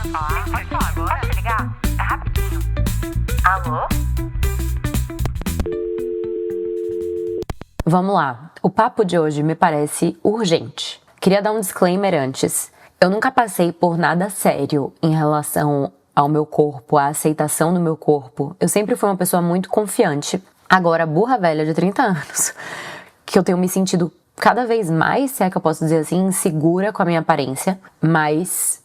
querendo falar? Pode falar agora. Pode ligar? É rapidinho. Alô? Vamos lá. O papo de hoje me parece urgente. Queria dar um disclaimer antes. Eu nunca passei por nada sério em relação ao meu corpo, à aceitação do meu corpo. Eu sempre fui uma pessoa muito confiante. Agora, burra velha de 30 anos, que eu tenho me sentido cada vez mais, se é que eu posso dizer assim, insegura com a minha aparência. Mas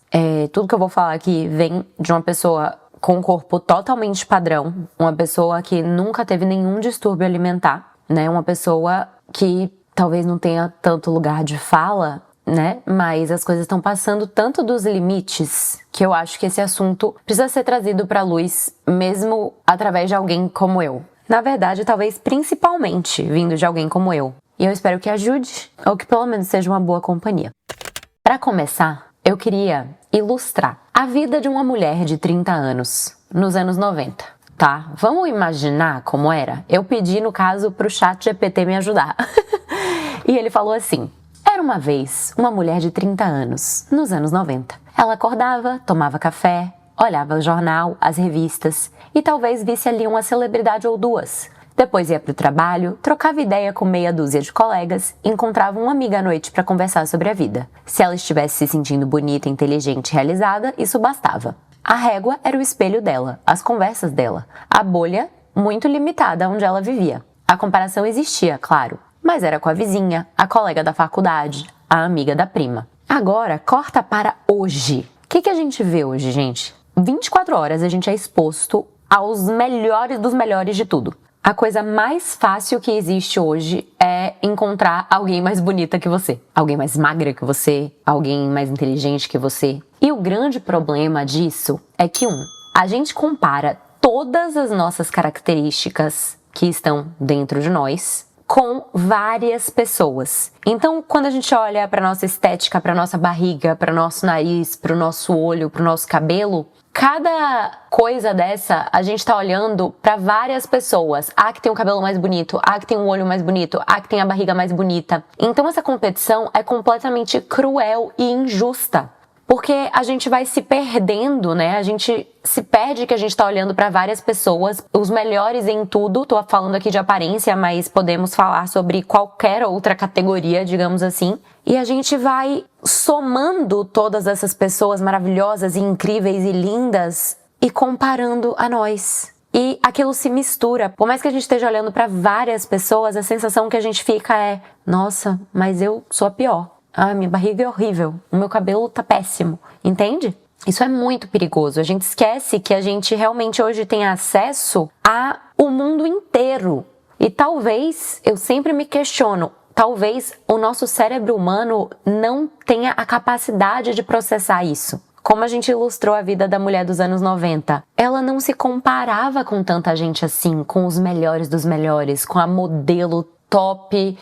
tudo que eu vou falar aqui vem de uma pessoa com um corpo totalmente padrão, uma pessoa que nunca teve nenhum distúrbio alimentar, né? Uma pessoa que talvez não tenha tanto lugar de fala, né? Mas as coisas estão passando tanto dos limites que eu acho que esse assunto precisa ser trazido pra luz, mesmo através de alguém como eu. Na verdade, talvez principalmente vindo de alguém como eu. E eu espero que ajude, ou que pelo menos seja uma boa companhia. Para começar, eu queria ilustrar a vida de uma mulher de 30 anos, nos anos 90, tá? Vamos imaginar como era? Eu pedi, no caso, pro ChatGPT me ajudar. E ele falou assim: era uma vez uma mulher de 30 anos, nos anos 90. Ela acordava, tomava café, olhava o jornal, as revistas e talvez visse ali uma celebridade ou duas. Depois ia pro trabalho, trocava ideia com meia dúzia de colegas e encontrava uma amiga à noite para conversar sobre a vida. Se ela estivesse se sentindo bonita, inteligente e realizada, isso bastava. A régua era o espelho dela, as conversas dela, a bolha muito limitada onde ela vivia. A comparação existia, claro, mas era com a vizinha, a colega da faculdade, a amiga da prima. Agora, corta para hoje. O que a gente vê hoje, gente? 24 horas a gente é exposto aos melhores dos melhores de tudo. A coisa mais fácil que existe hoje é encontrar alguém mais bonita que você, alguém mais magra que você, alguém mais inteligente que você. E o grande problema disso é que, a gente compara todas as nossas características que estão dentro de nós com várias pessoas. Então, quando a gente olha para nossa estética, para nossa barriga, para nosso nariz, para o nosso olho, para o nosso cabelo, cada coisa dessa, a gente tá olhando pra várias pessoas. A que tem o cabelo mais bonito, a que tem o olho mais bonito, a que tem a barriga mais bonita. Então essa competição é completamente cruel e injusta. Porque a gente vai se perdendo, né? A gente se perde que a gente tá olhando pra várias pessoas, os melhores em tudo. Tô falando aqui de aparência, mas podemos falar sobre qualquer outra categoria, digamos assim. E a gente vai somando todas essas pessoas maravilhosas e incríveis e lindas e comparando a nós. E aquilo se mistura. Por mais que a gente esteja olhando pra várias pessoas, a sensação que a gente fica é: nossa, mas eu sou a pior. Ah, minha barriga é horrível, o meu cabelo tá péssimo, entende? Isso é muito perigoso. A gente esquece que a gente realmente hoje tem acesso ao mundo inteiro. E talvez, eu sempre me questiono, talvez o nosso cérebro humano não tenha a capacidade de processar isso. Como a gente ilustrou a vida da mulher dos anos 90, ela não se comparava com tanta gente assim, com os melhores dos melhores, com a modelo top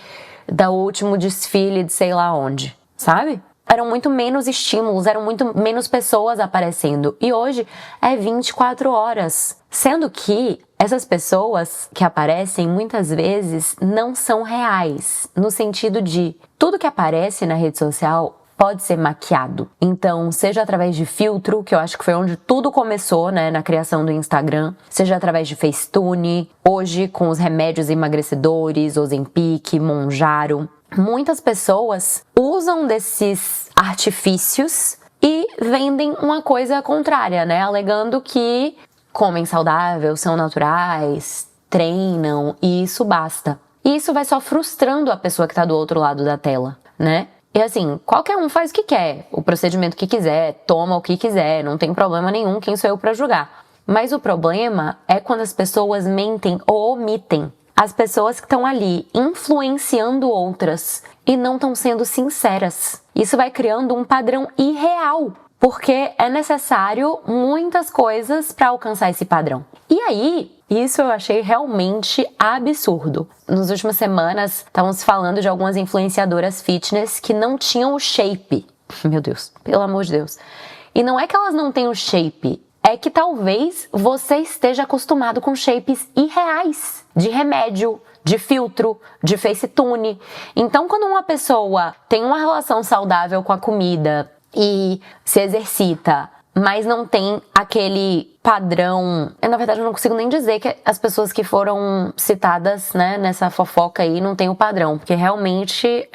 do último desfile de sei lá onde, sabe? Eram muito menos estímulos, eram muito menos pessoas aparecendo. E hoje é 24 horas. Sendo que essas pessoas que aparecem muitas vezes não são reais. No sentido de tudo que aparece na rede social pode ser maquiado. Então, seja através de filtro, que eu acho que foi onde tudo começou, né, na criação do Instagram, seja através de Facetune, hoje com os remédios emagrecedores, Ozempic, Mounjaro. Muitas pessoas usam desses artifícios e vendem uma coisa contrária, né, alegando que comem saudável, são naturais, treinam e isso basta. E isso vai só frustrando a pessoa que tá do outro lado da tela, né? E assim, qualquer um faz o que quer, o procedimento que quiser, toma o que quiser, não tem problema nenhum, quem sou eu pra julgar. Mas o problema é quando as pessoas mentem ou omitem. As pessoas que estão ali influenciando outras e não estão sendo sinceras. Isso vai criando um padrão irreal, porque é necessário muitas coisas para alcançar esse padrão. E aí, isso eu achei realmente absurdo. Nas últimas semanas, estávamos falando de algumas influenciadoras fitness que não tinham o shape. Meu Deus, pelo amor de Deus. E não é que elas não têm o shape, é que talvez você esteja acostumado com shapes irreais, de remédio, de filtro, de Facetune. Então, quando uma pessoa tem uma relação saudável com a comida e se exercita, mas não tem aquele padrão. Na verdade, eu não consigo nem dizer que as pessoas que foram citadas, né, nessa fofoca aí não tem o padrão, porque realmente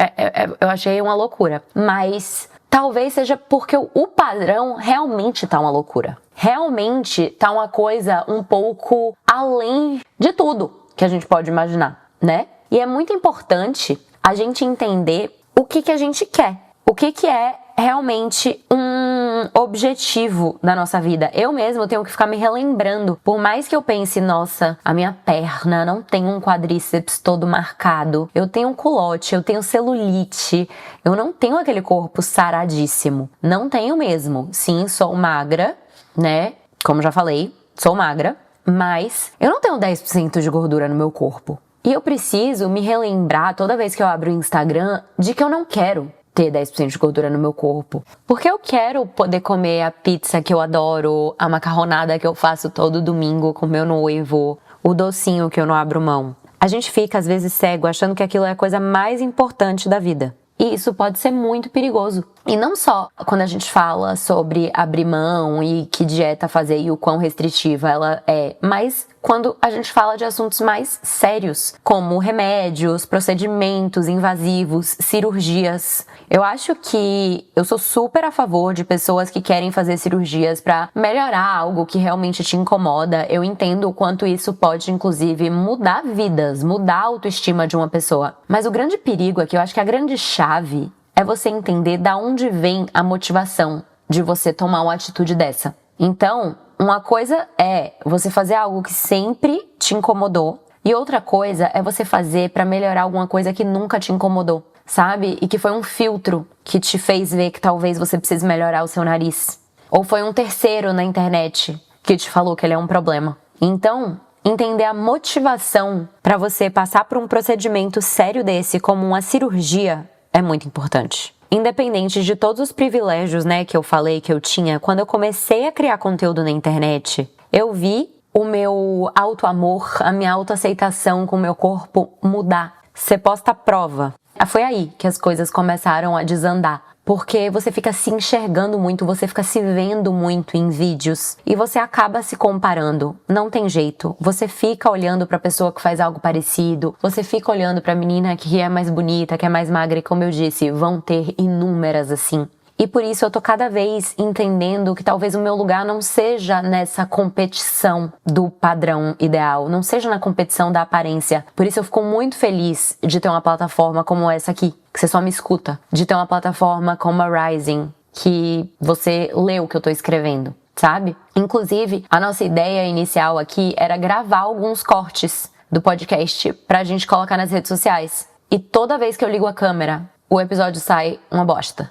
eu achei uma loucura. Mas talvez seja porque o padrão realmente tá uma loucura. Realmente tá uma coisa um pouco além de tudo que a gente pode imaginar, né? E é muito importante a gente entender o que a gente quer. O que é realmente um objetivo da nossa vida. Eu mesmo tenho que ficar me relembrando. Por mais que eu pense, nossa, a minha perna não tem um quadríceps todo marcado. Eu tenho um culote, eu tenho celulite. Eu não tenho aquele corpo saradíssimo. Não tenho mesmo. Sim, sou magra, né? Como já falei, sou magra. Mas eu não tenho 10% de gordura no meu corpo. E eu preciso me relembrar toda vez que eu abro o Instagram de que eu não quero ter 10% de gordura no meu corpo. Porque eu quero poder comer a pizza que eu adoro, a macarronada que eu faço todo domingo com meu noivo, o docinho que eu não abro mão. A gente fica às vezes cego achando que aquilo é a coisa mais importante da vida. E isso pode ser muito perigoso. E não só quando a gente fala sobre abrir mão e que dieta fazer e o quão restritiva ela é, mas quando a gente fala de assuntos mais sérios, como remédios, procedimentos invasivos, cirurgias. Eu acho que eu sou super a favor de pessoas que querem fazer cirurgias para melhorar algo que realmente te incomoda. Eu entendo o quanto isso pode, inclusive, mudar vidas, mudar a autoestima de uma pessoa. Mas o grande perigo é que eu acho que a grande chave é você entender da onde vem a motivação de você tomar uma atitude dessa. Então, uma coisa é você fazer algo que sempre te incomodou e outra coisa é você fazer para melhorar alguma coisa que nunca te incomodou, sabe? E que foi um filtro que te fez ver que talvez você precise melhorar o seu nariz. Ou foi um terceiro na internet que te falou que ele é um problema. Então, entender a motivação para você passar por um procedimento sério desse, como uma cirurgia, é muito importante. Independente de todos os privilégios, né, que eu falei que eu tinha, quando eu comecei a criar conteúdo na internet, eu vi o meu autoamor, a minha autoaceitação com o meu corpo mudar, ser posta à prova. Foi aí que as coisas começaram a desandar. Porque você fica se enxergando muito, você fica se vendo muito em vídeos e você acaba se comparando. Não tem jeito. Você fica olhando pra pessoa que faz algo parecido, você fica olhando pra menina que é mais bonita, que é mais magra e, como eu disse, vão ter inúmeras assim. E por isso eu tô cada vez entendendo que talvez o meu lugar não seja nessa competição do padrão ideal, não seja na competição da aparência. Por isso eu fico muito feliz de ter uma plataforma como essa aqui, que você só me escuta. De ter uma plataforma como a Rising, que você lê o que eu tô escrevendo, sabe? Inclusive, a nossa ideia inicial aqui era gravar alguns cortes do podcast pra gente colocar nas redes sociais. E toda vez que eu ligo a câmera, o episódio sai uma bosta.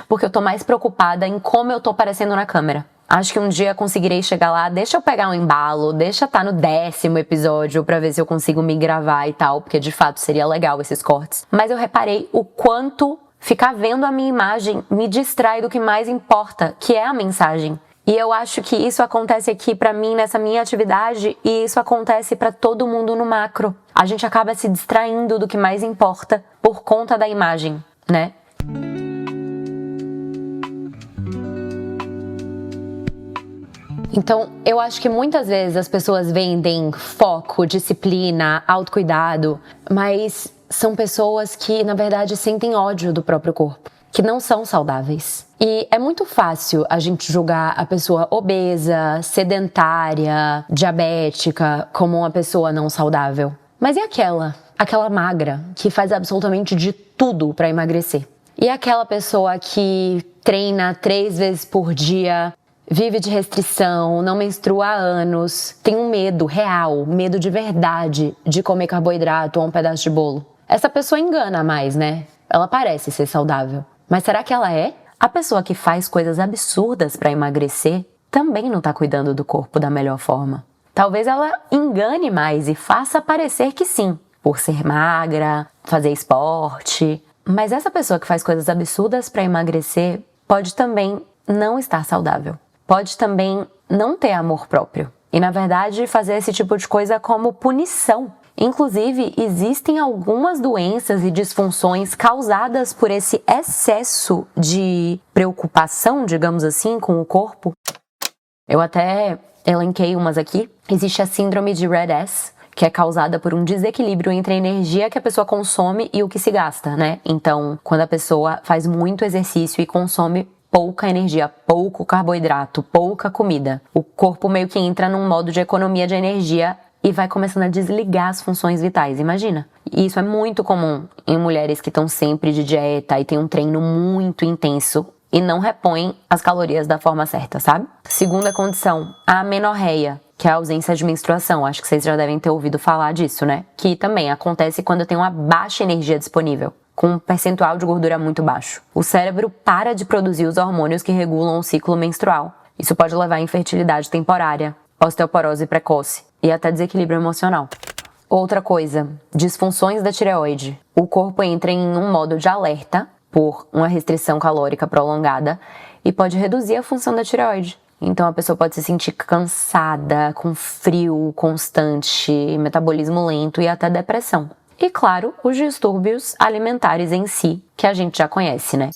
Porque eu tô mais preocupada em como eu tô parecendo na câmera. Acho que um dia conseguirei chegar lá, deixa eu pegar um embalo, deixa tá no 10º episódio pra ver se eu consigo me gravar e tal, porque de fato seria legal esses cortes. Mas eu reparei o quanto ficar vendo a minha imagem me distrai do que mais importa, que é a mensagem. E eu acho que isso acontece aqui pra mim nessa minha atividade e isso acontece pra todo mundo no macro. A gente acaba se distraindo do que mais importa por conta da imagem, né? Então, eu acho que muitas vezes as pessoas vendem foco, disciplina, autocuidado, mas são pessoas que, na verdade, sentem ódio do próprio corpo, que não são saudáveis. E é muito fácil a gente julgar a pessoa obesa, sedentária, diabética, como uma pessoa não saudável. Mas e aquela magra, que faz absolutamente de tudo para emagrecer? E aquela pessoa que treina 3 vezes por dia, vive de restrição, não menstrua há anos, tem um medo real, medo de verdade de comer carboidrato ou um pedaço de bolo. Essa pessoa engana mais, né? Ela parece ser saudável. Mas será que ela é? A pessoa que faz coisas absurdas para emagrecer também não tá cuidando do corpo da melhor forma. Talvez ela engane mais e faça parecer que sim, por ser magra, fazer esporte. Mas essa pessoa que faz coisas absurdas para emagrecer pode também não estar saudável. Pode também não ter amor próprio. E, na verdade, fazer esse tipo de coisa como punição. Inclusive, existem algumas doenças e disfunções causadas por esse excesso de preocupação, digamos assim, com o corpo. Eu até elenquei umas aqui. Existe a síndrome de Red S, que é causada por um desequilíbrio entre a energia que a pessoa consome e o que se gasta, né? Então, quando a pessoa faz muito exercício e consome pouca energia, pouco carboidrato, pouca comida, o corpo meio que entra num modo de economia de energia e vai começando a desligar as funções vitais, imagina. E isso é muito comum em mulheres que estão sempre de dieta e tem um treino muito intenso e não repõem as calorias da forma certa, sabe? Segunda condição, a amenorreia, que é a ausência de menstruação. Acho que vocês já devem ter ouvido falar disso, né? Que também acontece quando tem uma baixa energia disponível, com um percentual de gordura muito baixo. O cérebro para de produzir os hormônios que regulam o ciclo menstrual. Isso pode levar à infertilidade temporária, osteoporose precoce e até desequilíbrio emocional. Outra coisa, disfunções da tireoide. O corpo entra em um modo de alerta por uma restrição calórica prolongada e pode reduzir a função da tireoide. Então a pessoa pode se sentir cansada, com frio constante, metabolismo lento e até depressão. E claro, os distúrbios alimentares em si, que a gente já conhece, né?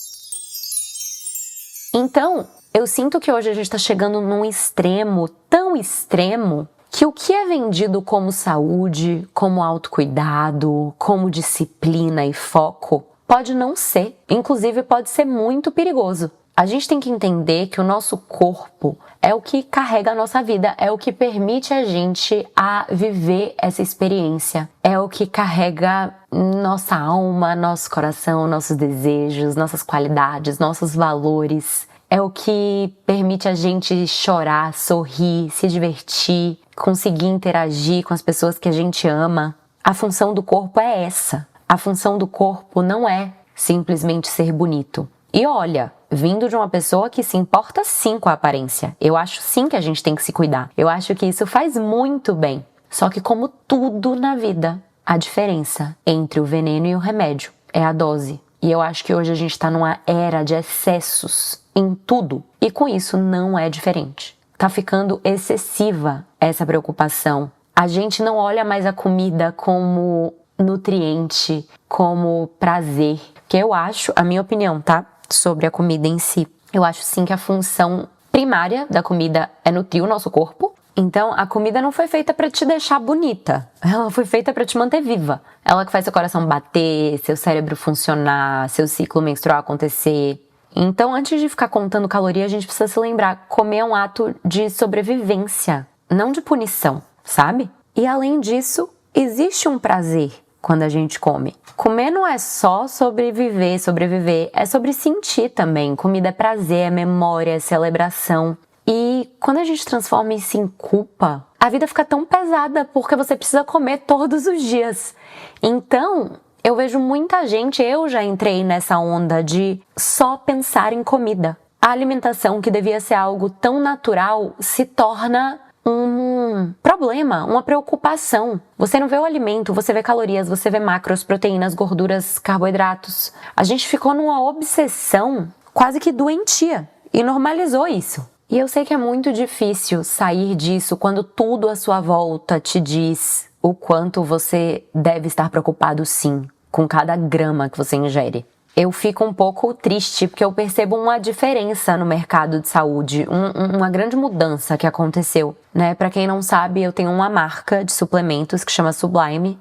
Então, eu sinto que hoje a gente está chegando num extremo, tão extremo, que o que é vendido como saúde, como autocuidado, como disciplina e foco, pode não ser. Inclusive, pode ser muito perigoso. A gente tem que entender que o nosso corpo é o que carrega a nossa vida, é o que permite a gente a viver essa experiência, é o que carrega nossa alma, nosso coração, nossos desejos, nossas qualidades, nossos valores. É o que permite a gente chorar, sorrir, se divertir, conseguir interagir com as pessoas que a gente ama. A função do corpo é essa. A função do corpo não é simplesmente ser bonito. E olha, vindo de uma pessoa que se importa sim com a aparência, eu acho sim que a gente tem que se cuidar. Eu acho que isso faz muito bem. Só que como tudo na vida, a diferença entre o veneno e o remédio é a dose. E eu acho que hoje a gente está numa era de excessos em tudo. E com isso não é diferente. Tá ficando excessiva essa preocupação. A gente não olha mais a comida como nutriente, como prazer. Que eu acho, a minha opinião, tá? Sobre a comida em si. Eu acho sim que a função primária da comida é nutrir o nosso corpo. Então, a comida não foi feita pra te deixar bonita. Ela foi feita pra te manter viva. Ela que faz seu coração bater, seu cérebro funcionar, seu ciclo menstrual acontecer. Então, antes de ficar contando caloria, a gente precisa se lembrar, comer é um ato de sobrevivência, não de punição, sabe? E além disso, existe um prazer quando a gente come. Comer não é só sobreviver, é sobre sentir também. Comida é prazer, é memória, é celebração. E quando a gente transforma isso em culpa, a vida fica tão pesada porque você precisa comer todos os dias. Então, eu vejo muita gente, eu já entrei nessa onda de só pensar em comida. A alimentação, que devia ser algo tão natural, se torna um problema, uma preocupação. Você não vê o alimento, você vê calorias, você vê macros, proteínas, gorduras, carboidratos. A gente ficou numa obsessão quase que doentia e normalizou isso. E eu sei que é muito difícil sair disso quando tudo à sua volta te diz o quanto você deve estar preocupado sim, com cada grama que você ingere. Eu fico um pouco triste porque eu percebo uma diferença no mercado de saúde, uma grande mudança que aconteceu, né? Pra quem não sabe, eu tenho uma marca de suplementos que chama Sublime.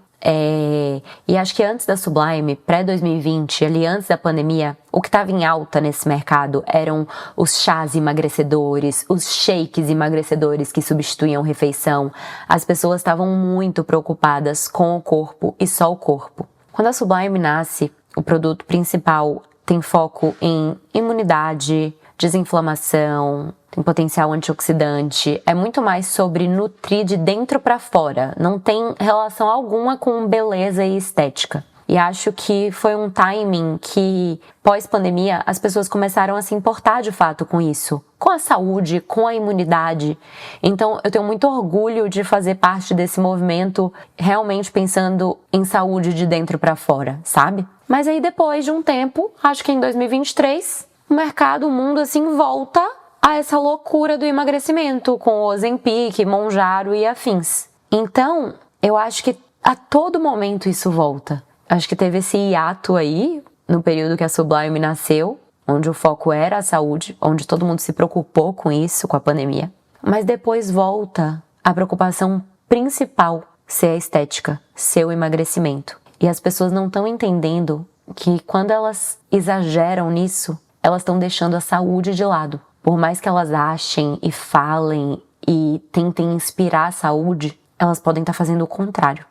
E acho que antes da Sublime, pré-2020, ali antes da pandemia, o que estava em alta nesse mercado eram os chás emagrecedores, os shakes emagrecedores que substituíam refeição. As pessoas estavam muito preocupadas com o corpo e só o corpo. Quando a Sublime nasce, o produto principal tem foco em imunidade, desinflamação, tem potencial antioxidante. É muito mais sobre nutrir de dentro para fora. Não tem relação alguma com beleza e estética. E acho que foi um timing que, pós-pandemia, as pessoas começaram a se importar de fato com isso. Com a saúde, com a imunidade. Então, eu tenho muito orgulho de fazer parte desse movimento, realmente pensando em saúde de dentro para fora, sabe? Mas aí, depois de um tempo, acho que em 2023, o mercado, o mundo, assim, volta a essa loucura do emagrecimento, com o Ozempic, Mounjaro e afins. Então, eu acho que a todo momento isso volta. Acho que teve esse hiato aí, no período que a Sublime nasceu, onde o foco era a saúde, onde todo mundo se preocupou com isso, com a pandemia. Mas depois volta a preocupação principal ser a estética, ser o emagrecimento. E as pessoas não estão entendendo que quando elas exageram nisso, elas estão deixando a saúde de lado. Por mais que elas achem e falem e tentem inspirar a saúde, elas podem estar fazendo o contrário.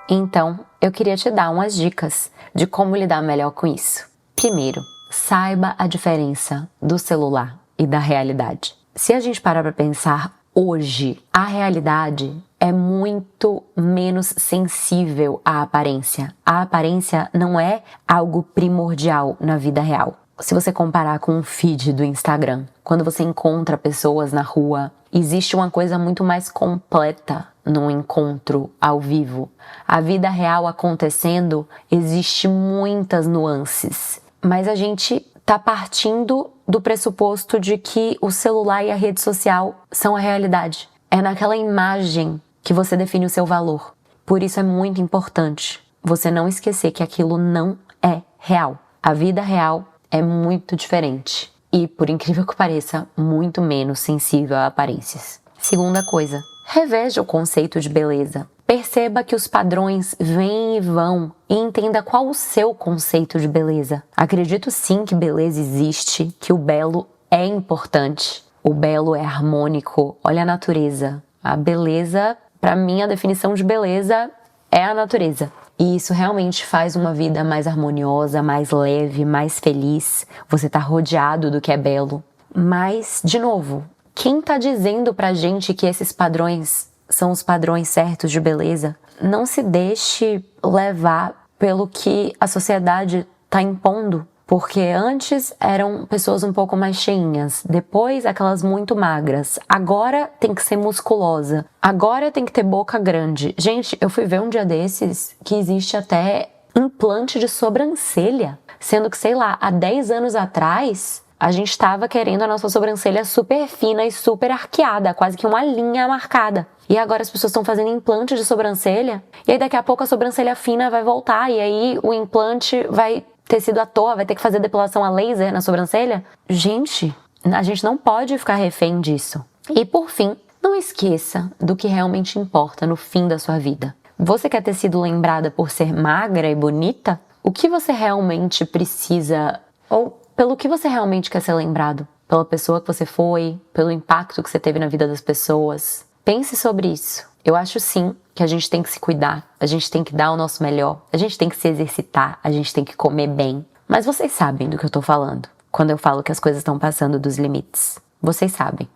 Então, eu queria te dar umas dicas de como lidar melhor com isso. Primeiro, saiba a diferença do celular e da realidade. Se a gente parar para pensar, hoje, a realidade é muito menos sensível à aparência. A aparência não é algo primordial na vida real. Se você comparar com um feed do Instagram, quando você encontra pessoas na rua, existe uma coisa muito mais completa num encontro ao vivo. A vida real acontecendo, existe muitas nuances. Mas a gente tá partindo do pressuposto de que o celular e a rede social são a realidade. É naquela imagem que você define o seu valor. Por isso é muito importante você não esquecer que aquilo não é real. A vida real é muito diferente e, por incrível que pareça, muito menos sensível a aparências. Segunda coisa, reveja o conceito de beleza. Perceba que os padrões vêm e vão e entenda qual o seu conceito de beleza. Acredito sim que beleza existe, que o belo é importante. O belo é harmônico. Olha a natureza. A beleza, para mim, a definição de beleza é a natureza. E isso realmente faz uma vida mais harmoniosa, mais leve, mais feliz. Você tá rodeado do que é belo. Mas, de novo, quem tá dizendo pra gente que esses padrões são os padrões certos de beleza? Não se deixe levar pelo que a sociedade tá impondo. Porque antes eram pessoas um pouco mais cheinhas, depois aquelas muito magras. Agora tem que ser musculosa, agora tem que ter boca grande. Gente, eu fui ver um dia desses que existe até implante de sobrancelha. Sendo que, sei lá, há 10 anos atrás, a gente estava querendo a nossa sobrancelha super fina e super arqueada, quase que uma linha marcada. E agora as pessoas estão fazendo implante de sobrancelha, e aí daqui a pouco a sobrancelha fina vai voltar, e aí o implante vai ter sido à toa, vai ter que fazer depilação a laser na sobrancelha. Gente, a gente não pode ficar refém disso. E por fim, não esqueça do que realmente importa no fim da sua vida. Você quer ter sido lembrada por ser magra e bonita? O que você realmente precisa, ou pelo que você realmente quer ser lembrado? Pela pessoa que você foi? Pelo impacto que você teve na vida das pessoas? Pense sobre isso. Eu acho sim que a gente tem que se cuidar, a gente tem que dar o nosso melhor, a gente tem que se exercitar, a gente tem que comer bem. Mas vocês sabem do que eu tô falando quando eu falo que as coisas estão passando dos limites. Vocês sabem.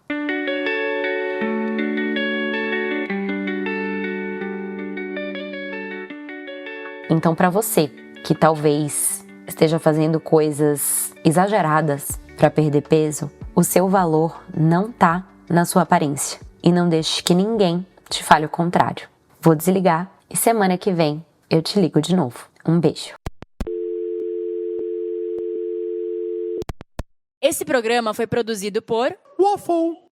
Então, para você que talvez esteja fazendo coisas exageradas para perder peso, o seu valor não tá na sua aparência. E não deixe que ninguém te fale o contrário. Vou desligar e semana que vem eu te ligo de novo. Um beijo. Esse programa foi produzido por Waffle.